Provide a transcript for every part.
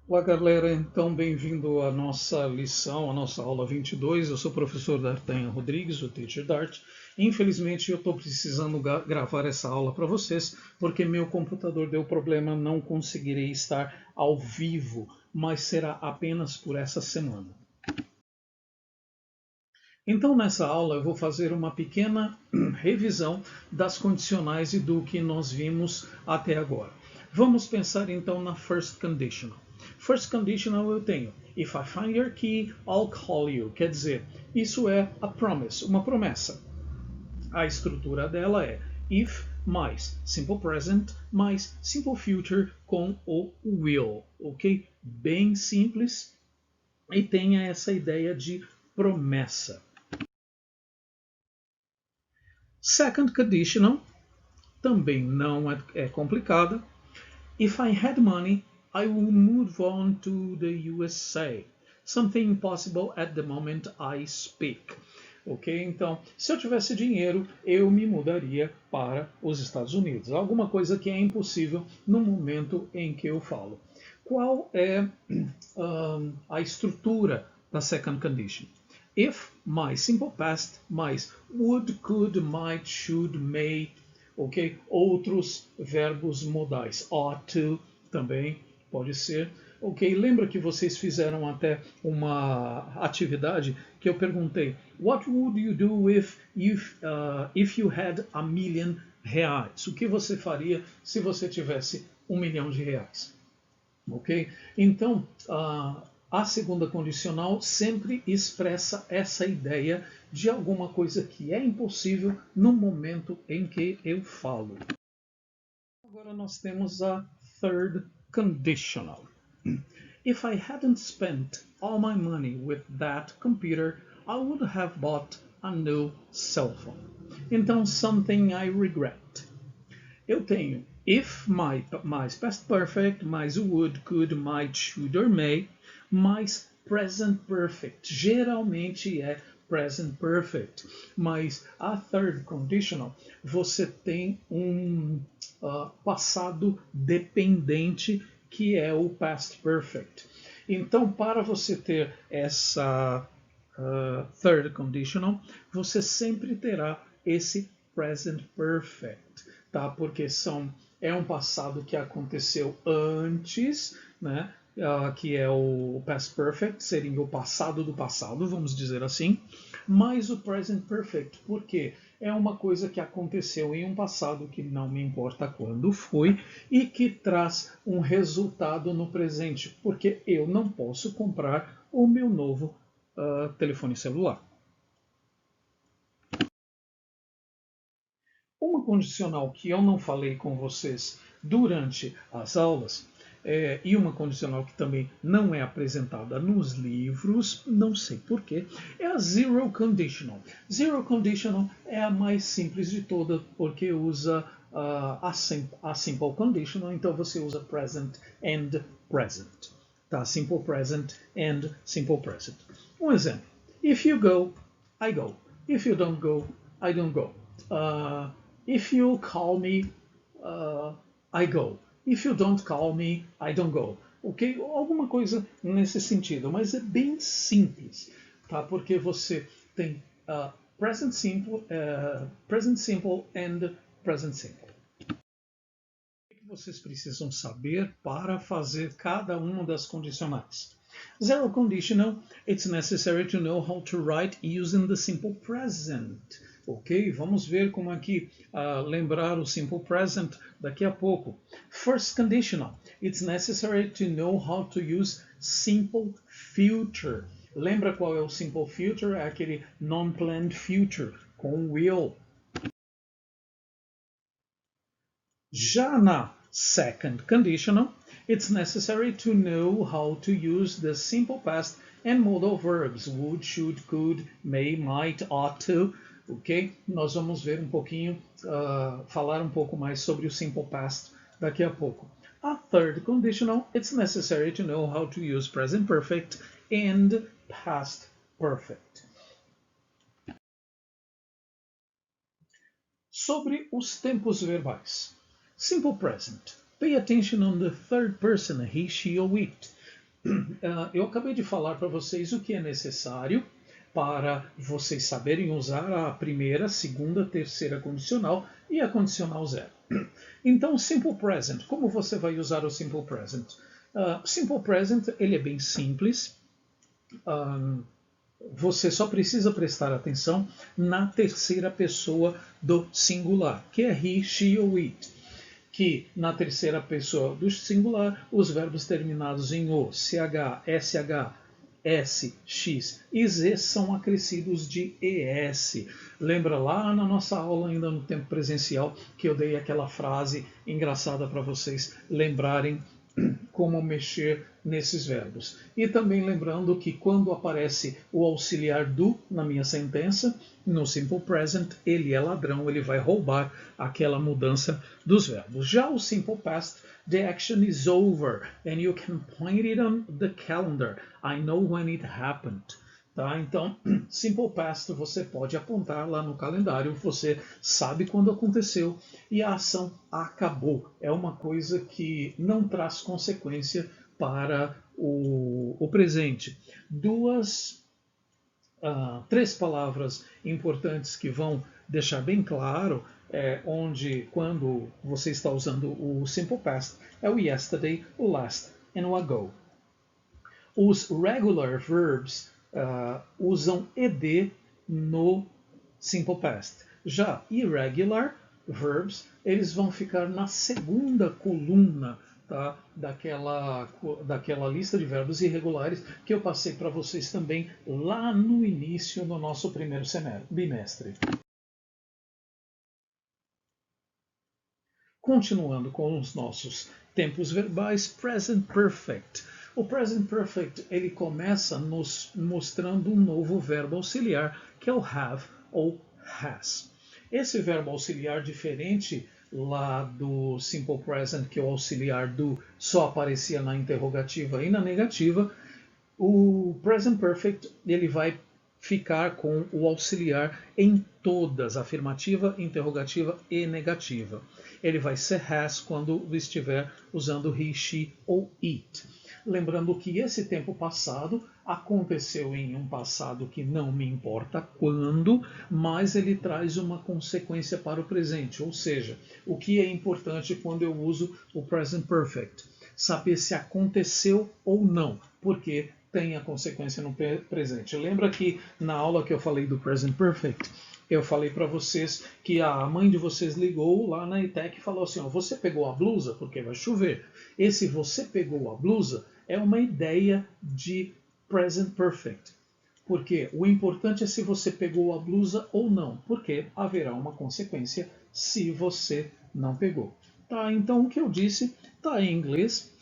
Olá, galera. Então, bem-vindo à nossa lição, à nossa aula 22. Eu sou o professor D'Artagnan Rodrigues, o Teacher Dart. Infelizmente, eu estou precisando gravar essa aula para vocês, porque meu computador deu problema, não conseguirei estar ao vivo, mas será apenas por essa semana. Então, nessa aula, eu vou fazer uma pequena revisão das condicionais e do que nós vimos até agora. Vamos pensar então na first conditional. First conditional eu tenho if I find your key, I'll call you. Quer dizer, isso é a promise, uma promessa. A estrutura dela é if mais simple present mais simple future com o will, ok? Bem simples e tenha essa ideia de promessa. Second conditional também não é complicada. If I had money, I would move on to the USA. Something impossible at the moment I speak. Ok? Então, se eu tivesse dinheiro, eu me mudaria para os Estados Unidos. Alguma coisa que é impossível no momento em que eu falo. Qual é a estrutura da second condition? If mais simple past mais would, could, might, should, may, ok? Outros verbos modais. Ought to também pode ser. Ok, lembra que vocês fizeram até uma atividade que eu perguntei: What would you do if you had a million reais? O que você faria se você tivesse R$ 1 milhão? Ok? Então, a segunda condicional sempre expressa essa ideia de alguma coisa que é impossível no momento em que eu falo. Agora nós temos a third conditional. If I hadn't spent all my money with that computer, I would have bought a new cell phone. Então, something I regret. Eu tenho if mais past perfect, mais would, could, might, should or may, mais present perfect. Geralmente é present perfect. Mas a third conditional, você tem um passado dependente que é o past perfect. Então, para você ter essa third conditional, você sempre terá esse present perfect, tá? Porque é um passado que aconteceu antes, né? Que é o past perfect, seria o passado do passado, vamos dizer assim, mais o present perfect, porque é uma coisa que aconteceu em um passado que não me importa quando foi e que traz um resultado no presente, porque eu não posso comprar o meu novo telefone celular. Uma condicional que eu não falei com vocês durante as aulas, e uma condicional que também não é apresentada nos livros, não sei porquê, é a zero conditional. Zero conditional é a mais simples de todas, porque usa a simple conditional, então você usa present and present. Tá? Simple present and simple present. Um exemplo. If you go, I go. If you don't go, I don't go. If you call me, I go. If you don't call me, I don't go. Ok? Alguma coisa nesse sentido, mas é bem simples, tá? Porque você tem present simple and present simple. O que vocês precisam saber para fazer cada uma das condicionais? Zero conditional, it's necessary to know how to write using the simple present. Ok? Vamos ver como aqui lembrar o simple present daqui a pouco. First conditional, it's necessary to know how to use simple future. Lembra qual é o simple future? É aquele non-planned future com will. Já na second conditional, it's necessary to know how to use the simple past and modal verbs would, should, could, may, might, ought to. Ok? Nós vamos ver um pouquinho, falar um pouco mais sobre o simple past daqui a pouco. A third conditional, it's necessary to know how to use present perfect and past perfect. Sobre os tempos verbais. Simple present. Pay attention on the third person, he, she, or it. eu acabei de falar para vocês o que é necessário para vocês saberem usar a primeira, segunda, terceira condicional e a condicional zero. Então, Simple Present. Como você vai usar o Simple Present? Simple Present ele é bem simples. Você só precisa prestar atenção na terceira pessoa do singular, que é he, she ou it. Que na terceira pessoa do singular, os verbos terminados em o, ch, sh, s, x e z são acrescidos de es. Lembra lá na nossa aula, ainda no tempo presencial, que eu dei aquela frase engraçada para vocês lembrarem como mexer nesses verbos. E também lembrando que quando aparece o auxiliar do na minha sentença, no Simple Present, ele é ladrão, ele vai roubar aquela mudança dos verbos. Já o Simple Past, the action is over and you can point it on the calendar. I know when it happened. Tá? Então, Simple Past você pode apontar lá no calendário, você sabe quando aconteceu e a ação acabou. É uma coisa que não traz consequência para o presente. Três palavras importantes que vão deixar bem claro onde, quando você está usando o Simple Past, é o yesterday, o last and o ago. Os regular verbs usam ed no Simple Past. Já irregular verbs, eles vão ficar na segunda coluna, tá, daquela lista de verbos irregulares que eu passei para vocês também lá no início do nosso primeiro bimestre. Continuando com os nossos tempos verbais, present perfect. O present perfect ele começa nos mostrando um novo verbo auxiliar, que é o have ou has. Esse verbo auxiliar, diferente lá do simple present, que é o auxiliar do só aparecia na interrogativa e na negativa, o present perfect ele vai ficar com o auxiliar em todas, afirmativa, interrogativa e negativa. Ele vai ser has quando estiver usando he, she ou it. Lembrando que esse tempo passado aconteceu em um passado que não me importa quando, mas ele traz uma consequência para o presente. Ou seja, o que é importante quando eu uso o present perfect? Saber se aconteceu ou não, porque tem a consequência no presente. Lembra que na aula que eu falei do present perfect, eu falei para vocês que a mãe de vocês ligou lá na ETEC e falou assim, ó, você pegou a blusa? Porque vai chover. Esse você pegou a blusa é uma ideia de present perfect. Porque o importante é se você pegou a blusa ou não, porque haverá uma consequência se você não pegou. Tá, então o que eu disse está em inglês.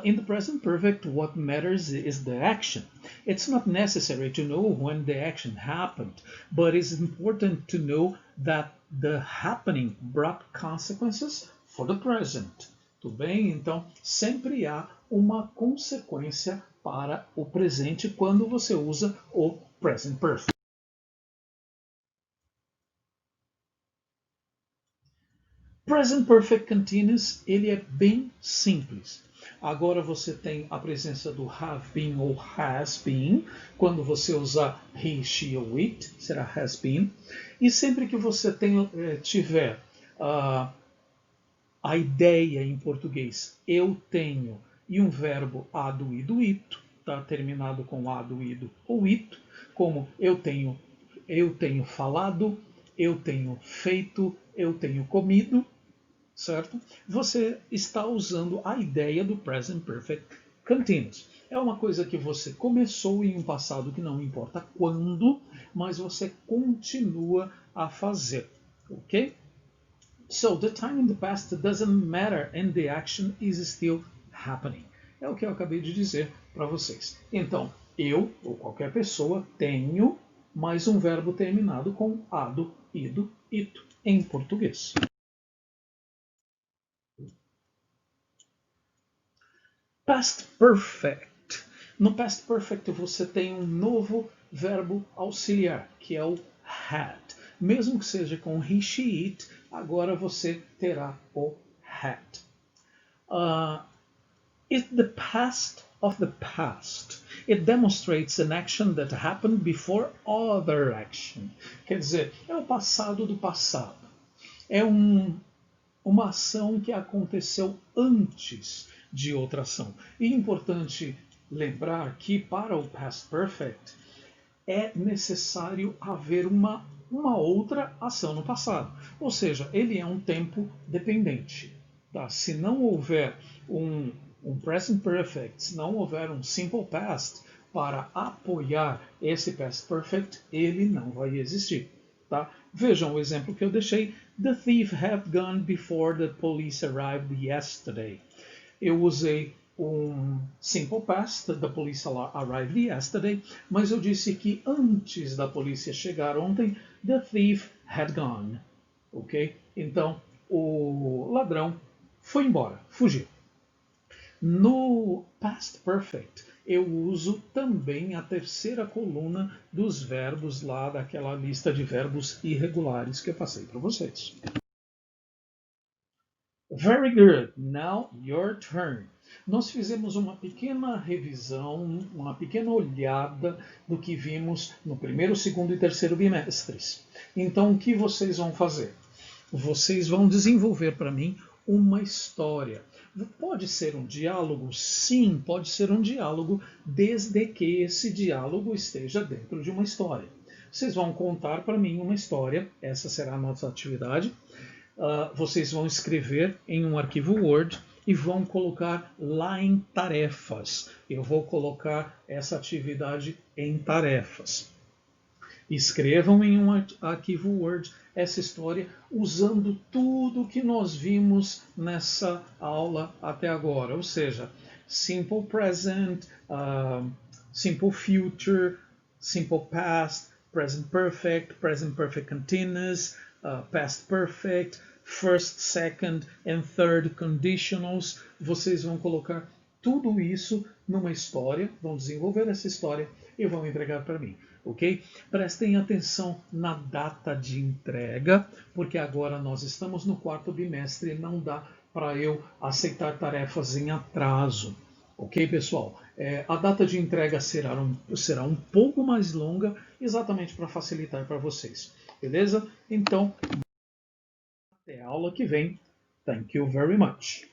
In the present perfect, what matters is the action. It's not necessary to know when the action happened, but it's important to know that the happening brought consequences for the present. Tudo bem? Então, sempre há uma consequência para o presente quando você usa o present perfect. Present Perfect Continuous, ele é bem simples. Agora você tem a presença do have been ou has been. Quando você usar he, she ou it, será has been. E sempre que você tiver a ideia em português, eu tenho, e um verbo ado, ido, ito, tá? Terminado com ado, ido ou ito, como eu tenho falado, eu tenho feito, eu tenho comido, certo? Você está usando a ideia do present perfect continuous. É uma coisa que você começou em um passado que não importa quando, mas você continua a fazer, ok? So the time in the past doesn't matter and the action is still happening. É o que eu acabei de dizer para vocês. Então, eu ou qualquer pessoa tenho mais um verbo terminado com ado, ido, ito em português. Past Perfect. No Past Perfect você tem um novo verbo auxiliar, que é o had. Mesmo que seja com he, she, it, agora você terá o had. Is the past of the past. It demonstrates an action that happened before other action. Quer dizer, é o passado do passado. É uma ação que aconteceu antes de outra ação. E é importante lembrar que para o past perfect é necessário haver uma outra ação no passado. Ou seja, ele é um tempo dependente. Tá? Se não houver um present perfect, se não houver um simple past para apoiar esse past perfect, ele não vai existir. Tá? Vejam o exemplo que eu deixei. The thief had gone before the police arrived yesterday. Eu usei um simple past, the police arrived yesterday, mas eu disse que antes da polícia chegar ontem, the thief had gone. Ok? Então, o ladrão foi embora, fugiu. No past perfect, eu uso também a terceira coluna dos verbos lá daquela lista de verbos irregulares que eu passei para vocês. Very good. Now your turn. Nós fizemos uma pequena revisão, uma pequena olhada do que vimos no primeiro, segundo e terceiro bimestres. Então, o que vocês vão fazer? Vocês vão desenvolver para mim uma história. Pode ser um diálogo? Sim, pode ser um diálogo, desde que esse diálogo esteja dentro de uma história. Vocês vão contar para mim uma história, essa será a nossa atividade. Vocês vão escrever em um arquivo Word e vão colocar lá em tarefas. Eu vou colocar essa atividade em tarefas. Escrevam em um arquivo Word essa história usando tudo que nós vimos nessa aula até agora, ou seja, simple present, simple future, simple past, present perfect continuous, past perfect, first, second and third conditionals. Vocês vão colocar tudo isso numa história, vão desenvolver essa história e vão entregar para mim, ok? Prestem atenção na data de entrega, porque agora nós estamos no quarto bimestre e não dá para eu aceitar tarefas em atraso. Ok, pessoal? A data de entrega será um pouco mais longa, exatamente para facilitar para vocês. Beleza? Então, até a aula que vem. Thank you very much.